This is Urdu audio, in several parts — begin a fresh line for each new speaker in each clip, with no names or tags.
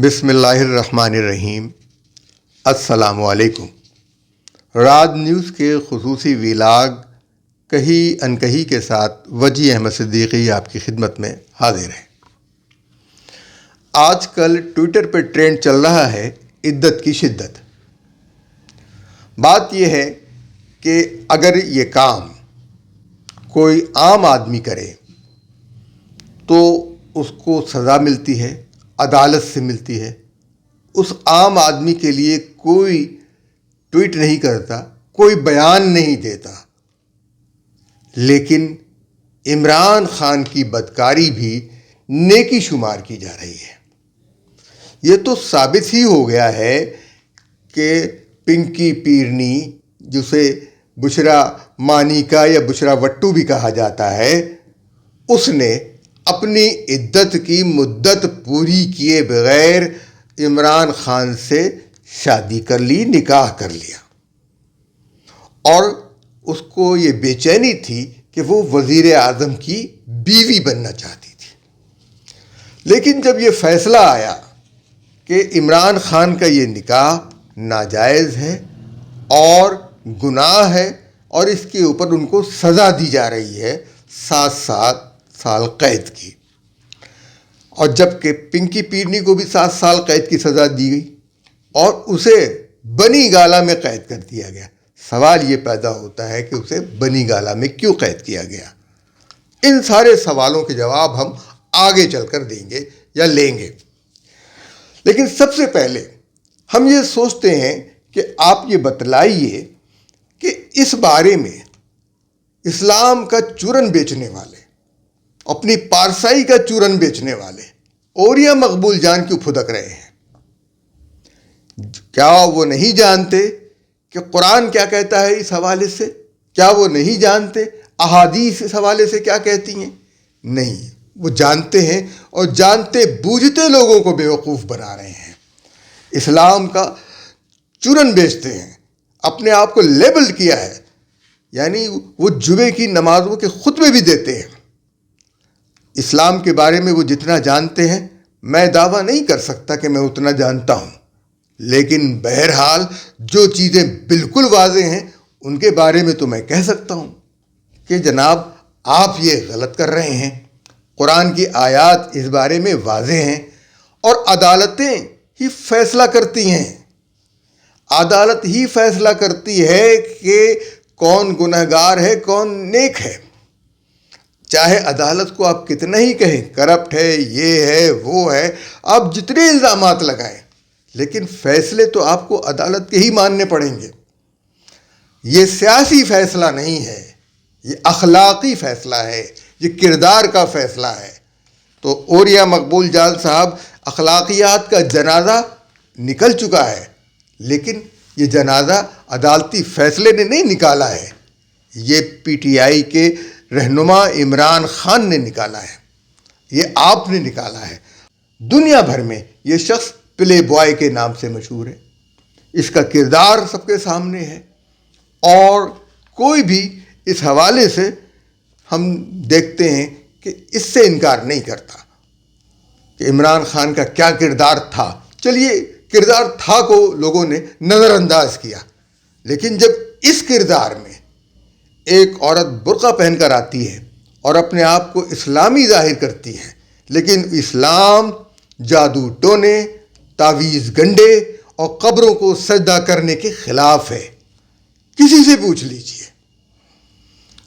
بسم اللہ الرحمن الرحیم۔ السلام علیکم۔ رات نیوز کے خصوصی ویلاگ کہی انکہی کے ساتھ وجی احمد صدیقی آپ کی خدمت میں حاضر ہے۔ آج کل ٹویٹر پہ ٹرینڈ چل رہا ہے عدت کی شدت۔ بات یہ ہے کہ اگر یہ کام کوئی عام آدمی کرے تو اس کو سزا ملتی ہے، عدالت سے ملتی ہے۔ اس عام آدمی کے لیے کوئی ٹویٹ نہیں کرتا، کوئی بیان نہیں دیتا، لیکن عمران خان کی بدکاری بھی نیکی شمار کی جا رہی ہے۔ یہ تو ثابت ہی ہو گیا ہے کہ پنکی پیرنی، جسے بشرا مانیکا یا بشرا وٹو بھی کہا جاتا ہے، اس نے اپنی عدت کی مدت پوری کیے بغیر عمران خان سے شادی کر لی، نکاح کر لیا، اور اس کو یہ بے چینی تھی کہ وہ وزیر اعظم کی بیوی بننا چاہتی تھی۔ لیکن جب یہ فیصلہ آیا کہ عمران خان کا یہ نکاح ناجائز ہے اور گناہ ہے اور اس کے اوپر ان کو سزا دی جا رہی ہے 7 سال قید کی، اور جبکہ پنکی پیرنی کو بھی 7 سال قید کی سزا دی گئی اور اسے بنی گالہ میں قید کر دیا گیا، سوال یہ پیدا ہوتا ہے کہ اسے بنی گالہ میں کیوں قید کیا گیا؟ ان سارے سوالوں کے جواب ہم آگے چل کر دیں گے یا لیں گے، لیکن سب سے پہلے ہم یہ سوچتے ہیں کہ آپ یہ بتلائیے کہ اس بارے میں اسلام کا چورن بیچنے والے، اپنی پارسائی کا چورن بیچنے والے اوریا مقبول جان کیوں پھدک رہے ہیں؟ کیا وہ نہیں جانتے کہ قرآن کیا کہتا ہے اس حوالے سے؟ کیا وہ نہیں جانتے احادیث اس حوالے سے کیا کہتی ہیں؟ نہیں، وہ جانتے ہیں اور جانتے بوجھتے لوگوں کو بیوقوف بنا رہے ہیں، اسلام کا چورن بیچتے ہیں، اپنے آپ کو لیبل کیا ہے، یعنی وہ جمعے کی نمازوں کے خطبے بھی دیتے ہیں۔ اسلام کے بارے میں وہ جتنا جانتے ہیں، میں دعویٰ نہیں کر سکتا کہ میں اتنا جانتا ہوں، لیکن بہرحال جو چیزیں بالکل واضح ہیں ان کے بارے میں تو میں کہہ سکتا ہوں کہ جناب آپ یہ غلط کر رہے ہیں۔ قرآن کی آیات اس بارے میں واضح ہیں اور عدالتیں ہی فیصلہ کرتی ہیں۔ عدالت ہی فیصلہ کرتی ہے کہ کون گنہگار ہے، کون نیک ہے۔ چاہے عدالت کو آپ کتنا ہی کہیں کرپٹ ہے، یہ ہے، وہ ہے، آپ جتنے الزامات لگائیں، لیکن فیصلے تو آپ کو عدالت کے ہی ماننے پڑیں گے۔ یہ سیاسی فیصلہ نہیں ہے، یہ اخلاقی فیصلہ ہے، یہ کردار کا فیصلہ ہے۔ تو اوریا مقبول جان صاحب، اخلاقیات کا جنازہ نکل چکا ہے، لیکن یہ جنازہ عدالتی فیصلے نے نہیں نکالا ہے، یہ پی ٹی آئی کے رہنما عمران خان نے نکالا ہے، یہ آپ نے نکالا ہے۔ دنیا بھر میں یہ شخص پلے بوائے کے نام سے مشہور ہے، اس کا کردار سب کے سامنے ہے، اور کوئی بھی اس حوالے سے ہم دیکھتے ہیں کہ اس سے انکار نہیں کرتا کہ عمران خان کا کیا کردار تھا۔ چلیے کردار تھا کو لوگوں نے نظر انداز کیا، لیکن جب اس کردار میں ایک عورت برقع پہن کر آتی ہے اور اپنے آپ کو اسلامی ظاہر کرتی ہے، لیکن اسلام جادو ٹونے، تعویذ گنڈے اور قبروں کو سجدہ کرنے کے خلاف ہے۔ کسی سے پوچھ لیجئے۔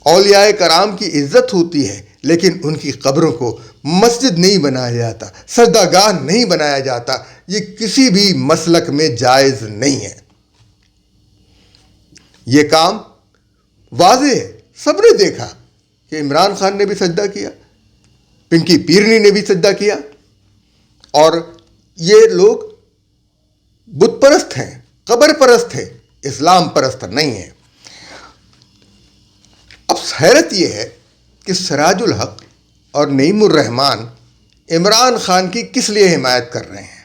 اولیاء کرام کی عزت ہوتی ہے، لیکن ان کی قبروں کو مسجد نہیں بنایا جاتا، سجدہ گاہ نہیں بنایا جاتا، یہ کسی بھی مسلک میں جائز نہیں ہے۔ یہ کام واضح ہے، سب نے دیکھا کہ عمران خان نے بھی سجدہ کیا، پنکی پیرنی نے بھی سجدہ کیا، اور یہ لوگ بت پرست ہیں، قبر پرست ہیں، اسلام پرست نہیں ہیں۔ اب حیرت یہ ہے کہ سراج الحق اور نعیم الرحمن عمران خان کی کس لیے حمایت کر رہے ہیں،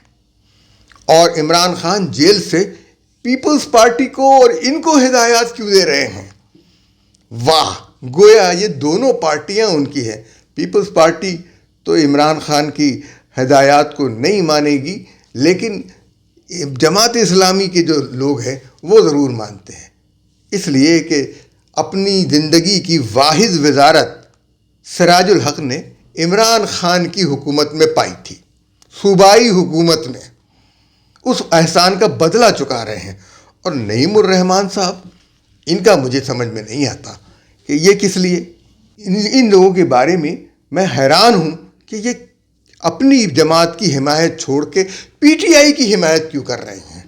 اور عمران خان جیل سے پیپلز پارٹی کو اور ان کو ہدایات کیوں دے رہے ہیں؟ واہ، گویا یہ دونوں پارٹیاں ان کی ہیں۔ پیپلز پارٹی تو عمران خان کی ہدایات کو نہیں مانے گی، لیکن جماعت اسلامی کے جو لوگ ہیں وہ ضرور مانتے ہیں، اس لیے کہ اپنی زندگی کی واحد وزارت سراج الحق نے عمران خان کی حکومت میں پائی تھی، صوبائی حکومت میں، اس احسان کا بدلہ چکا رہے ہیں۔ اور نعیم الرحمن صاحب، ان کا مجھے سمجھ میں نہیں آتا کہ یہ کس لیے، ان لوگوں کے بارے میں میں حیران ہوں کہ یہ اپنی جماعت کی حمایت چھوڑ کے پی ٹی آئی کی حمایت کیوں کر رہے ہیں؟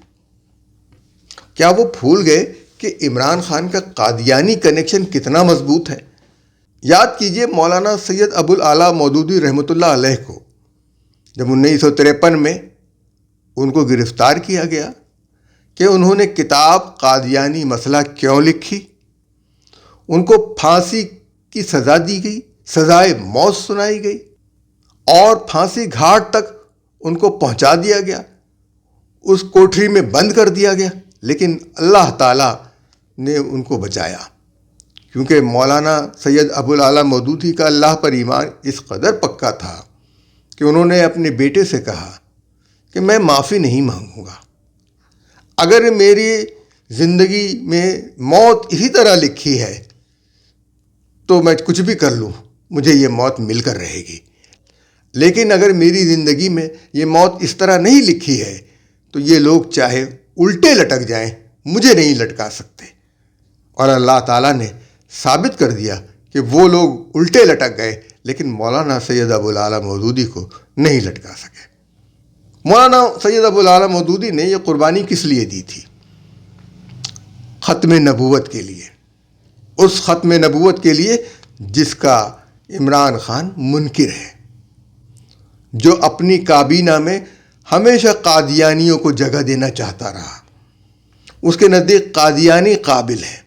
کیا وہ بھول گئے کہ عمران خان کا قادیانی کنیکشن کتنا مضبوط ہے؟ یاد کیجئے مولانا سید ابو الاعلیٰ مودودی رحمۃ اللہ علیہ کو جب 1953 میں ان کو گرفتار کیا گیا کہ انہوں نے کتاب قادیانی مسئلہ کیوں لکھی، ان کو پھانسی کی سزا دی گئی، سزائے موت سنائی گئی اور پھانسی گھاٹ تک ان کو پہنچا دیا گیا، اس کوٹری میں بند کر دیا گیا، لیکن اللہ تعالیٰ نے ان کو بچایا، کیونکہ مولانا سید ابو الاعلیٰ مودودی کا اللہ پر ایمان اس قدر پکا تھا کہ انہوں نے اپنے بیٹے سے کہا کہ میں معافی نہیں مانگوں گا، اگر میری زندگی میں موت اسی طرح لکھی ہے تو میں کچھ بھی کر لوں، مجھے یہ موت مل کر رہے گی، لیکن اگر میری زندگی میں یہ موت اس طرح نہیں لکھی ہے تو یہ لوگ چاہے الٹے لٹک جائیں، مجھے نہیں لٹکا سکتے۔ اور اللہ تعالیٰ نے ثابت کر دیا کہ وہ لوگ الٹے لٹک گئے، لیکن مولانا سید ابو الاعلیٰ مودودی کو نہیں لٹکا سکے۔ مولانا سید ابو الاعلیٰ مودودی نے یہ قربانی کس لیے دی تھی؟ ختم نبوت کے لیے، اس ختم نبوت کے لیے جس کا عمران خان منکر ہے، جو اپنی کابینہ میں ہمیشہ قادیانیوں کو جگہ دینا چاہتا رہا، اس کے نزدیک قادیانی قابل ہے۔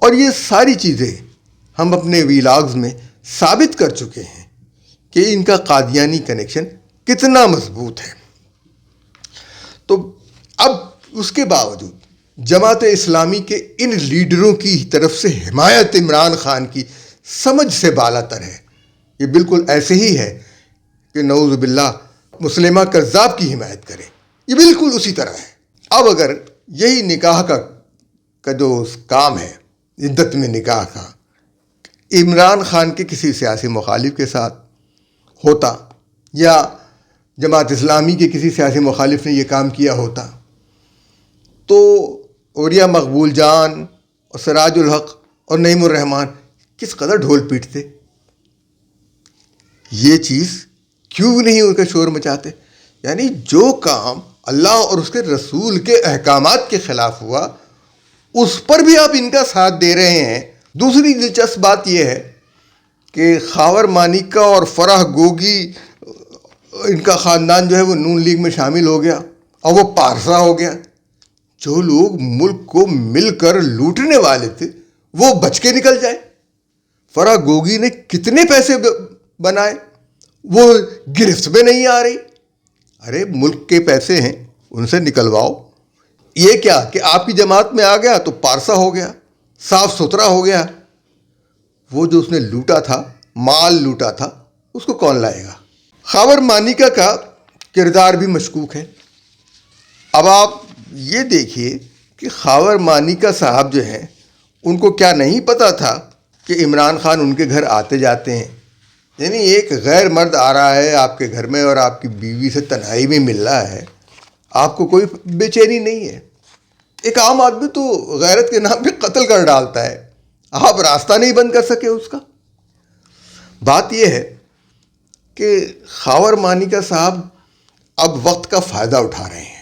اور یہ ساری چیزیں ہم اپنے ویلاگز میں ثابت کر چکے ہیں کہ ان کا قادیانی کنیکشن کتنا مضبوط ہے۔ تو اب اس کے باوجود جماعت اسلامی کے ان لیڈروں کی طرف سے حمایت عمران خان کی سمجھ سے بالا تر ہے۔ یہ بالکل ایسے ہی ہے کہ نعوذ باللہ مسلمہ کذاب کی حمایت کرے، یہ بالکل اسی طرح ہے۔ اب اگر یہی نکاح کا جو کام ہے، عدت میں نکاح کا، عمران خان کے کسی سیاسی مخالف کے ساتھ ہوتا یا جماعت اسلامی کے کسی سیاسی مخالف نے یہ کام کیا ہوتا تو اولیاء مقبول جان اور سراج الحق اور نعیم الرحمن کس قدر ڈھول پیٹتے، یہ چیز کیوں نہیں ان کا شور مچاتے؟ یعنی جو کام اللہ اور اس کے رسول کے احکامات کے خلاف ہوا اس پر بھی آپ ان کا ساتھ دے رہے ہیں۔ دوسری دلچسپ بات یہ ہے کہ خاور مانیکا اور فرح گوگی، ان کا خاندان جو ہے وہ نون لیگ میں شامل ہو گیا اور وہ پارسا ہو گیا۔ جو لوگ ملک کو مل کر لوٹنے والے تھے وہ بچ کے نکل جائے۔ فرح گوگی نے کتنے پیسے بنائے، وہ گرفت میں نہیں آ رہی۔ ارے ملک کے پیسے ہیں، ان سے نکلواؤ۔ یہ کیا کہ آپ کی جماعت میں آ گیا تو پارسا ہو گیا، صاف ستھرا ہو گیا۔ وہ جو اس نے لوٹا تھا، مال لوٹا تھا، اس کو کون لائے گا؟ خاور مانیکا کا کردار بھی مشکوک ہے۔ اب آپ یہ دیکھیے کہ خاور مانیکا صاحب جو ہیں، ان کو کیا نہیں پتا تھا کہ عمران خان ان کے گھر آتے جاتے ہیں؟ یعنی ایک غیر مرد آ رہا ہے آپ کے گھر میں اور آپ کی بیوی سے تنہائی میں مل رہا ہے، آپ کو کوئی بے چینی نہیں ہے؟ ایک عام آدمی تو غیرت کے نام پہ قتل کر ڈالتا ہے، آپ راستہ نہیں بند کر سکے اس کا۔ بات یہ ہے کہ خاور مانیکا صاحب اب وقت کا فائدہ اٹھا رہے ہیں،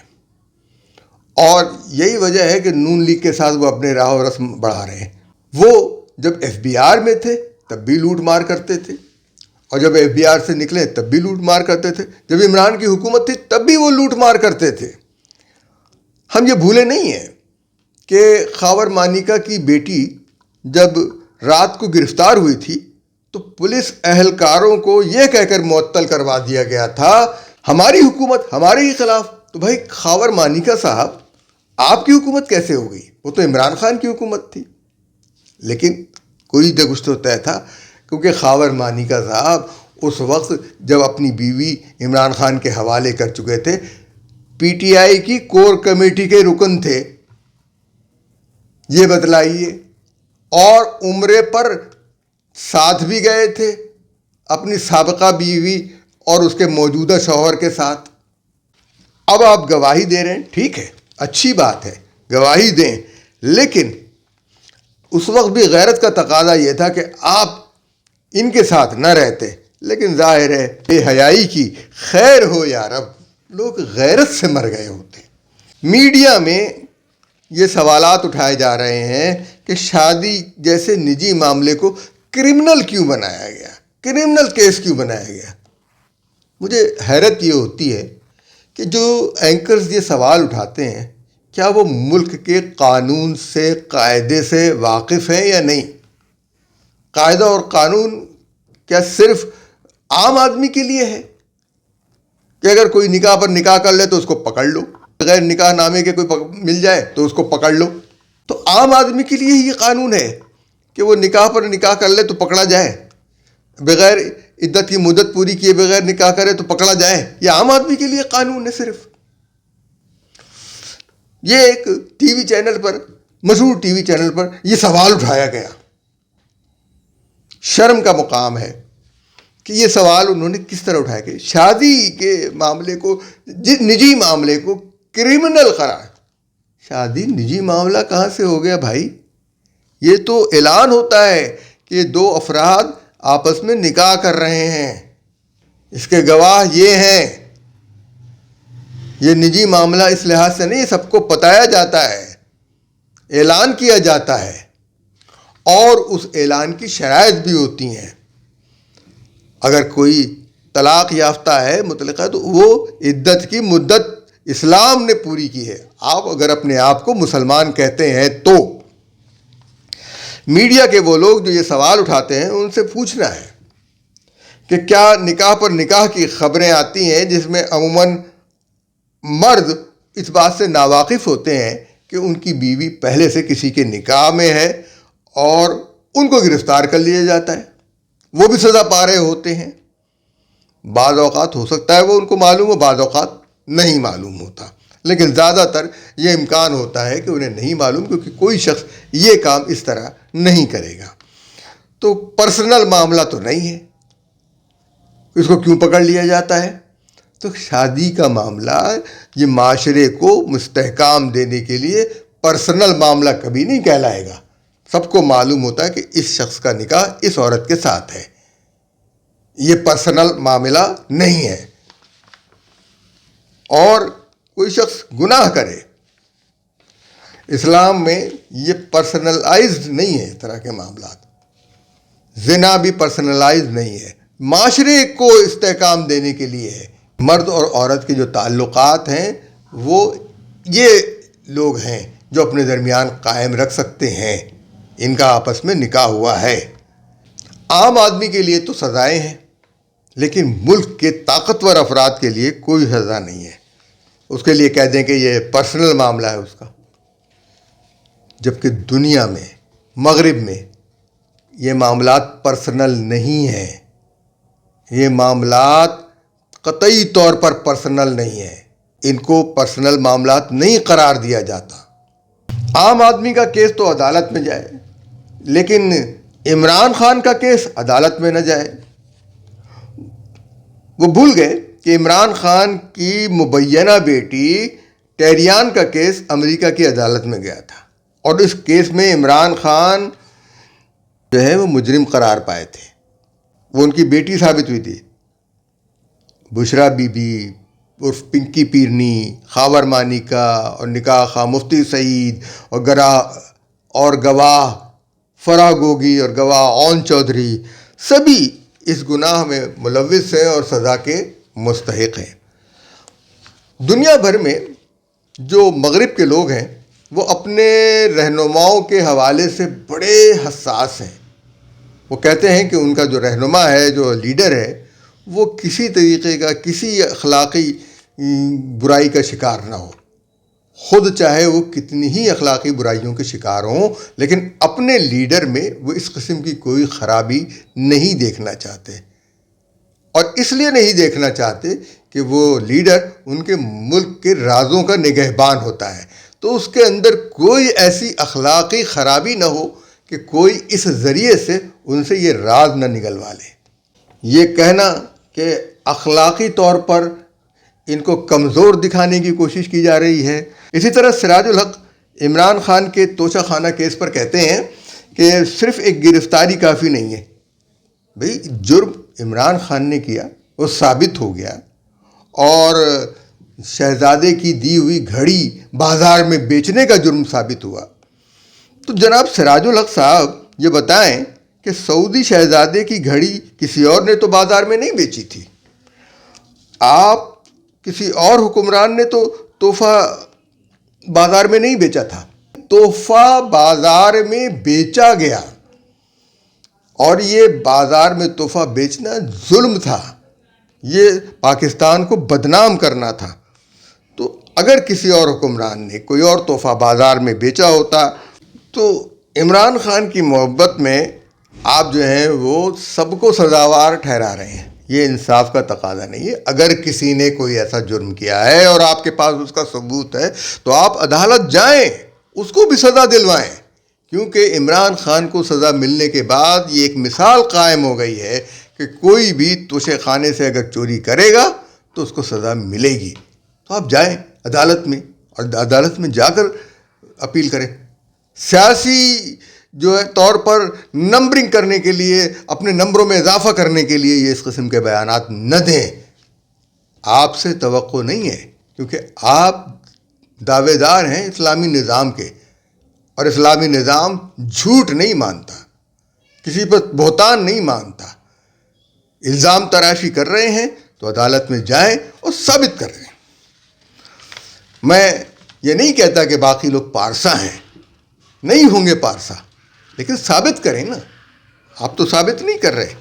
اور یہی وجہ ہے کہ نون لیگ کے ساتھ وہ اپنے راہ و رسم بڑھا رہے ہیں۔ وہ جب ایف بی آر میں تھے تب بھی لوٹ مار کرتے تھے، اور جب ایف بی آر سے نکلے تب بھی لوٹ مار کرتے تھے، جب عمران کی حکومت تھی تب بھی وہ لوٹ مار کرتے تھے۔ ہم یہ بھولے نہیں ہیں کہ خاور مانیکا کی بیٹی جب رات کو گرفتار ہوئی تھی تو پولیس اہلکاروں کو یہ کہہ کر معطل کروا دیا گیا تھا، ہماری حکومت ہمارے ہی خلاف۔ تو بھائی خاور مانیکا صاحب، آپ کی حکومت کیسے ہو گئی؟ وہ تو عمران خان کی حکومت تھی۔ لیکن کوئی کچھ تو طے تھا، کیونکہ خاور مانیکا صاحب اس وقت جب اپنی بیوی عمران خان کے حوالے کر چکے تھے، پی ٹی آئی کی کور کمیٹی کے رکن تھے، یہ بتلائیے، اور عمرے پر ساتھ بھی گئے تھے اپنی سابقہ بیوی اور اس کے موجودہ شوہر کے ساتھ۔ اب آپ گواہی دے رہے ہیں، ٹھیک ہے، اچھی بات ہے، گواہی دیں، لیکن اس وقت بھی غیرت کا تقاضا یہ تھا کہ آپ ان کے ساتھ نہ رہتے، لیکن ظاہر ہے بے حیائی کی خیر ہو یا رب، لوگ غیرت سے مر گئے ہوتے۔ میڈیا میں یہ سوالات اٹھائے جا رہے ہیں کہ شادی جیسے نجی معاملے کو کرمنل کیوں بنایا گیا، کرمنل کیس کیوں بنایا گیا۔ مجھے حیرت یہ ہوتی ہے کہ جو اینکرز یہ سوال اٹھاتے ہیں، کیا وہ ملک کے قانون سے، قاعدے سے واقف ہیں یا نہیں؟ قاعدہ اور قانون کیا صرف عام آدمی کے لیے ہے کہ اگر کوئی نکاح پر نکاح کر لے تو اس کو پکڑ لو، بغیر نکاح نامے کے کوئی مل جائے تو اس کو پکڑ لو؟ تو عام آدمی کے لیے ہی یہ قانون ہے کہ وہ نکاح پر نکاح کر لے تو پکڑا جائے، بغیر عدت کی مدت پوری کیے بغیر نکاح کرے تو پکڑا جائے؟ یہ عام آدمی کے لیے قانون ہے صرف۔ یہ ایک ٹی وی چینل پر، مشہور ٹی وی چینل پر یہ سوال اٹھایا گیا۔ شرم کا مقام ہے کہ یہ سوال انہوں نے کس طرح اٹھایا کہ شادی کے معاملے کو، نجی معاملے کو کرمنل قرار۔ شادی نجی معاملہ کہاں سے ہو گیا بھائی؟ یہ تو اعلان ہوتا ہے کہ دو افراد آپس میں نکاح کر رہے ہیں، اس کے گواہ یہ ہیں۔ یہ نجی معاملہ اس لحاظ سے نہیں، سب کو بتایا جاتا ہے، اعلان کیا جاتا ہے، اور اس اعلان کی شرائط بھی ہوتی ہیں۔ اگر کوئی طلاق یافتہ ہے، مطلقہ، تو وہ عدت کی مدت اسلام نے پوری کی ہے۔ آپ اگر اپنے آپ کو مسلمان کہتے ہیں تو میڈیا کے وہ لوگ جو یہ سوال اٹھاتے ہیں، ان سے پوچھنا ہے کہ کیا نکاح پر نکاح کی خبریں آتی ہیں جس میں عموماً مرد اس بات سے ناواقف ہوتے ہیں کہ ان کی بیوی پہلے سے کسی کے نکاح میں ہے اور ان کو گرفتار کر لیا جاتا ہے، وہ بھی سزا پا رہے ہوتے ہیں۔ بعض اوقات ہو سکتا ہے وہ ان کو معلوم ہو، بعض اوقات نہیں معلوم ہوتا، لیکن زیادہ تر یہ امکان ہوتا ہے کہ انہیں نہیں معلوم، کیونکہ کوئی شخص یہ کام اس طرح نہیں کرے گا۔ تو پرسنل معاملہ تو نہیں ہے، اس کو کیوں پکڑ لیا جاتا ہے؟ تو شادی کا معاملہ یہ معاشرے کو مستحکام دینے کے لیے پرسنل معاملہ کبھی نہیں کہلائے گا۔ سب کو معلوم ہوتا ہے کہ اس شخص کا نکاح اس عورت کے ساتھ ہے، یہ پرسنل معاملہ نہیں ہے۔ اور کوئی شخص گناہ کرے، اسلام میں یہ پرسنلائزڈ نہیں ہے، اس طرح کے معاملات۔ زنا بھی پرسنلائزڈ نہیں ہے، معاشرے کو استحکام دینے کے لیے ہے۔ مرد اور عورت کے جو تعلقات ہیں وہ یہ لوگ ہیں جو اپنے درمیان قائم رکھ سکتے ہیں، ان کا آپس میں نکاح ہوا ہے۔ عام آدمی کے لیے تو سزائیں ہیں، لیکن ملک کے طاقتور افراد کے لیے کوئی سزا نہیں ہے۔ اس کے لیے کہہ دیں کہ یہ پرسنل معاملہ ہے اس کا، جبکہ دنیا میں، مغرب میں یہ معاملات پرسنل نہیں ہیں۔ یہ معاملات قطعی طور پر پرسنل نہیں ہیں، ان کو پرسنل معاملات نہیں قرار دیا جاتا۔ عام آدمی کا کیس تو عدالت میں جائے، لیکن عمران خان کا کیس عدالت میں نہ جائے۔ وہ بھول گئے کہ عمران خان کی مبینہ بیٹی ٹیریان کا کیس امریکہ کی عدالت میں گیا تھا، اور اس کیس میں عمران خان جو ہے وہ مجرم قرار پائے تھے۔ وہ ان کی بیٹی ثابت ہوئی تھی، بشرا بی بی عرف پنکی پیرنی، خاور مانیکا، اور نکاح خواہ مفتی سعید، اور گواہ فرا گوگی اور گواہ اون چودھری، سبھی اس گناہ میں ملوث ہیں اور سزا کے مستحق ہیں۔ دنیا بھر میں جو مغرب کے لوگ ہیں وہ اپنے رہنماؤں کے حوالے سے بڑے حساس ہیں۔ وہ کہتے ہیں کہ ان کا جو رہنما ہے، جو لیڈر ہے، وہ کسی طریقے کا، کسی اخلاقی برائی کا شکار نہ ہو، خود چاہے وہ کتنی ہی اخلاقی برائیوں کے شکار ہوں، لیکن اپنے لیڈر میں وہ اس قسم کی کوئی خرابی نہیں دیکھنا چاہتے۔ اور اس لیے نہیں دیکھنا چاہتے کہ وہ لیڈر ان کے ملک کے رازوں کا نگہبان ہوتا ہے، تو اس کے اندر کوئی ایسی اخلاقی خرابی نہ ہو کہ کوئی اس ذریعے سے ان سے یہ راز نہ نگلوا لے۔ یہ کہنا کہ اخلاقی طور پر ان کو کمزور دکھانے کی کوشش کی جا رہی ہے۔ اسی طرح سراج الحق عمران خان کے توشہ خانہ کیس پر کہتے ہیں کہ صرف ایک گرفتاری کافی نہیں ہے۔ بھئی جرم عمران خان نے کیا وہ ثابت ہو گیا، اور شہزادے کی دی ہوئی گھڑی بازار میں بیچنے کا جرم ثابت ہوا، تو جناب سراج الحق صاحب یہ بتائیں کہ سعودی شہزادے کی گھڑی کسی اور نے تو بازار میں نہیں بیچی تھی، آپ کسی اور حکمران نے تو تحفہ بازار میں نہیں بیچا تھا، تحفہ بازار میں بیچا گیا، اور یہ بازار میں تحفہ بیچنا ظلم تھا، یہ پاکستان کو بدنام کرنا تھا۔ تو اگر کسی اور حکمران نے کوئی اور تحفہ بازار میں بیچا ہوتا تو عمران خان کی محبت میں آپ جو ہیں وہ سب کو سزاوار ٹھہرا رہے ہیں، یہ انصاف کا تقاضا نہیں ہے۔ اگر کسی نے کوئی ایسا جرم کیا ہے اور آپ کے پاس اس کا ثبوت ہے تو آپ عدالت جائیں، اس کو بھی سزا دلوائیں، کیونکہ عمران خان کو سزا ملنے کے بعد یہ ایک مثال قائم ہو گئی ہے کہ کوئی بھی توشے خانے سے اگر چوری کرے گا تو اس کو سزا ملے گی۔ تو آپ جائیں عدالت میں، اور عدالت میں جا کر اپیل کریں۔ سیاسی جو ہے طور پر نمبرنگ کرنے کے لیے، اپنے نمبروں میں اضافہ کرنے کے لیے یہ اس قسم کے بیانات نہ دیں، آپ سے توقع نہیں ہے، کیونکہ آپ دعوے دار ہیں اسلامی نظام کے، اور اسلامی نظام جھوٹ نہیں مانتا، کسی پر بہتان نہیں مانتا۔ الزام تراشی کر رہے ہیں تو عدالت میں جائیں اور ثابت کر رہے ہیں۔ میں یہ نہیں کہتا کہ باقی لوگ پارسا ہیں، نہیں ہوں گے پارسا، لیکن ثابت کریں نا۔ آپ تو ثابت نہیں کر رہے،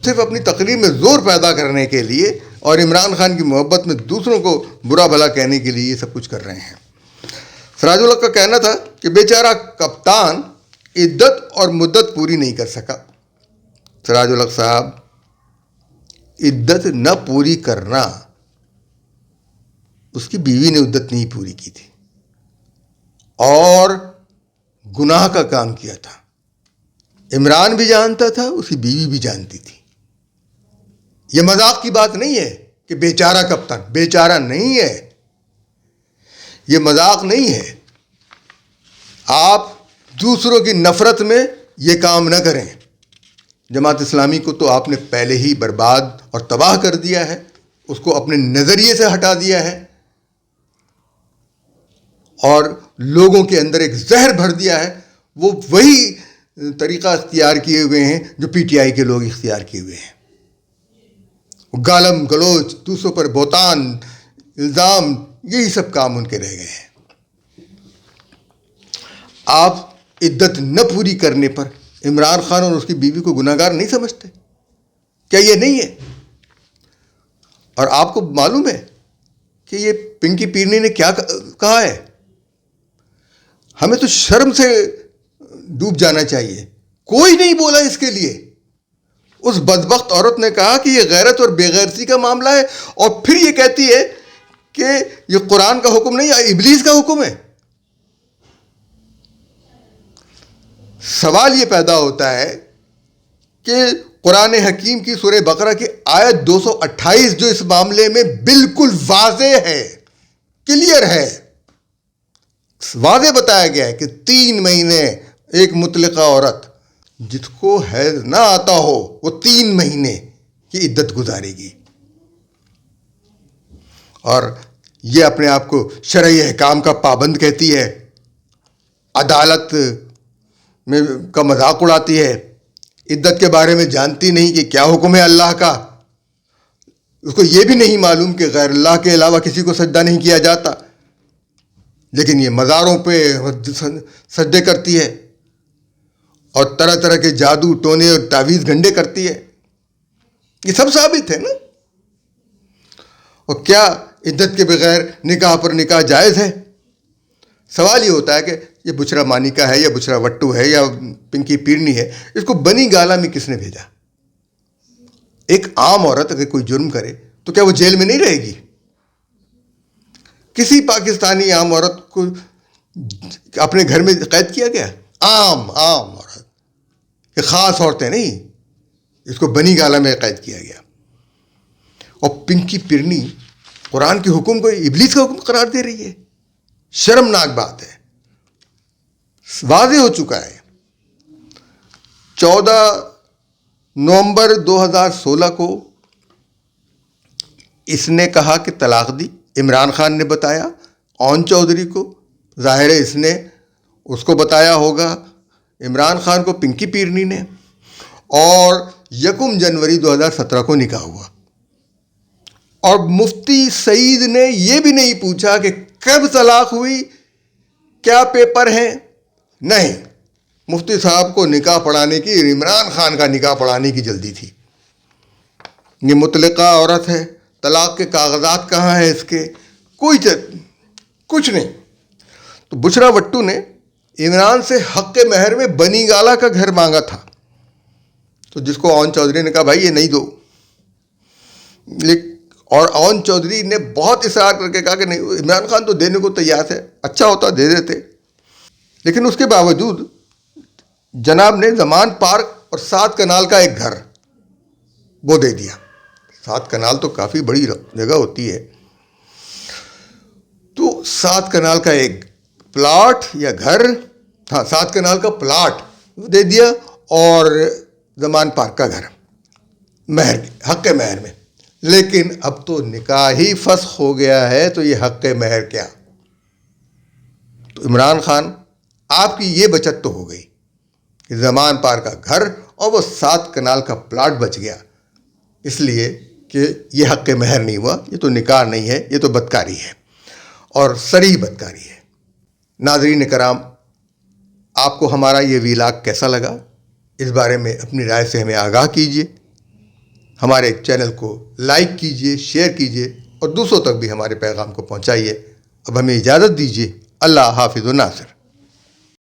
صرف اپنی تقریر میں زور پیدا کرنے کے لیے اور عمران خان کی محبت میں دوسروں کو برا بھلا کہنے کے لیے یہ سب کچھ کر رہے ہیں۔ سراج الحق کا کہنا تھا کہ بیچارہ کپتان عدت اور مدت پوری نہیں کر سکا۔ سراج الحق صاحب، عدت نہ پوری کرنا، اس کی بیوی نے عدت نہیں پوری کی تھی اور گناہ کا کام کیا تھا۔ عمران بھی جانتا تھا، اس کی بیوی بھی جانتی تھی۔ یہ مذاق کی بات نہیں ہے کہ بیچارہ کپتان، بیچارہ نہیں ہے، یہ مذاق نہیں ہے۔ آپ دوسروں کی نفرت میں یہ کام نہ کریں۔ جماعت اسلامی کو تو آپ نے پہلے ہی برباد اور تباہ کر دیا ہے، اس کو اپنے نظریے سے ہٹا دیا ہے، اور لوگوں کے اندر ایک زہر بھر دیا ہے۔ وہ وہی طریقہ اختیار کیے ہوئے ہیں جو پی ٹی آئی کے لوگ اختیار کیے ہوئے ہیں۔ گالم گلوچ، دوسروں پر بہتان، الزام، یہی سب کام ان کے رہ گئے ہیں۔ آپ عدت نہ پوری کرنے پر عمران خان اور اس کی بیوی کو گناہگار نہیں سمجھتے؟ کیا یہ نہیں ہے؟ اور آپ کو معلوم ہے کہ یہ پنکی پیرنی نے کیا کہا ہے؟ ہمیں تو شرم سے ڈوب جانا چاہیے، کوئی نہیں بولا اس کے لیے۔ اس بدبخت عورت نے کہا کہ یہ غیرت اور بے غیرتی کا معاملہ ہے، اور پھر یہ کہتی ہے کہ یہ قرآن کا حکم نہیں، ابلیس کا حکم ہے۔ سوال یہ پیدا ہوتا ہے کہ قرآن حکیم کی سورہ بقرہ کی آیت 228 جو اس معاملے میں بالکل واضح ہے، کلیئر ہے، واضح بتایا گیا ہے کہ 3 مہینے ایک مطلقہ عورت جس کو حیض نہ آتا ہو وہ 3 مہینے کی عدت گزارے گی، اور یہ اپنے آپ کو شرعی احکام کا پابند کہتی ہے، عدالت میں کا مذاق اڑاتی ہے، عدت کے بارے میں جانتی نہیں کہ کیا حکم ہے اللہ کا، اس کو یہ بھی نہیں معلوم کہ غیر اللہ کے علاوہ کسی کو سجدہ نہیں کیا جاتا، لیکن یہ مزاروں پہ سجدے کرتی ہے اور طرح طرح کے جادو ٹونے اور تعویذ گھنڈے کرتی ہے۔ یہ سب ثابت ہے نا۔ اور کیا عدت کے بغیر نکاح پر نکاح جائز ہے؟ سوال یہ ہوتا ہے کہ یہ بچھرا مانیکا ہے یا بچھرا وٹو ہے یا پنکی پیرنی ہے، اس کو بنی گالا میں کس نے بھیجا؟ ایک عام عورت اگر کوئی جرم کرے تو کیا وہ جیل میں نہیں رہے گی؟ کسی پاکستانی عام عورت کو اپنے گھر میں قید کیا گیا؟ عام عورت، یہ خاص عورتیں نہیں، اس کو بنی گالہ میں قید کیا گیا. اور پنکی پرنی قرآن کے حکم کو ابلیس کا حکم قرار دے رہی ہے. شرمناک بات ہے. واضح ہو چکا ہے. 14 نومبر 2016 کو اس نے کہا کہ طلاق دی. عمران خان نے بتایا اون چودھری کو، ظاہر ہے اس نے اس کو بتایا ہوگا عمران خان کو پنکی پیرنی نے. اور 1 جنوری 2017 کو نکاح ہوا. اور مفتی سعید نے یہ بھی نہیں پوچھا کہ کب طلاق ہوئی، کیا پیپر ہیں. نہیں، مفتی صاحب کو نکاح پڑھانے کی، عمران خان کا نکاح پڑھانے کی جلدی تھی. یہ مطلقہ عورت ہے، طلاق کے کاغذات کہاں ہیں اس کے؟ کچھ نہیں. تو بشرا بٹو نے عمران سے حق مہر میں بنی گالہ کا گھر مانگا تھا، تو جس کو اون چودھری نے کہا بھائی یہ نہیں دو. اور اون چودھری نے بہت اصرار کر کے کہا کہ نہیں، عمران خان تو دینے کو تیار ہے، اچھا ہوتا دے دیتے. لیکن اس کے باوجود جناب نے زمان پارک اور 7 کنال کا ایک گھر وہ دے دیا. 7 کنال تو کافی بڑی جگہ ہوتی ہے. تو 7 کنال کا ایک پلاٹ یا گھر، 7 کنال کا پلاٹ دے دیا اور زمان پارک کا گھر مہر، حق مہر میں. لیکن اب تو نکاح ہی فسخ ہو گیا ہے، تو یہ حق مہر کیا؟ تو عمران خان آپ کی یہ بچت تو ہو گئی کہ زمان پارک کا گھر اور وہ 7 کنال کا پلاٹ بچ گیا، اس لیے کہ یہ حق مہر نہیں ہوا. یہ تو نکاح نہیں ہے، یہ تو بدکاری ہے، اور صریح بدکاری ہے. ناظرین کرام، آپ کو ہمارا یہ ویلاگ کیسا لگا؟ اس بارے میں اپنی رائے سے ہمیں آگاہ کیجیے. ہمارے چینل کو لائک کیجیے، شیئر کیجیے اور دوسروں تک بھی ہمارے پیغام کو پہنچائیے. اب ہمیں اجازت دیجیے. اللہ حافظ و ناصر.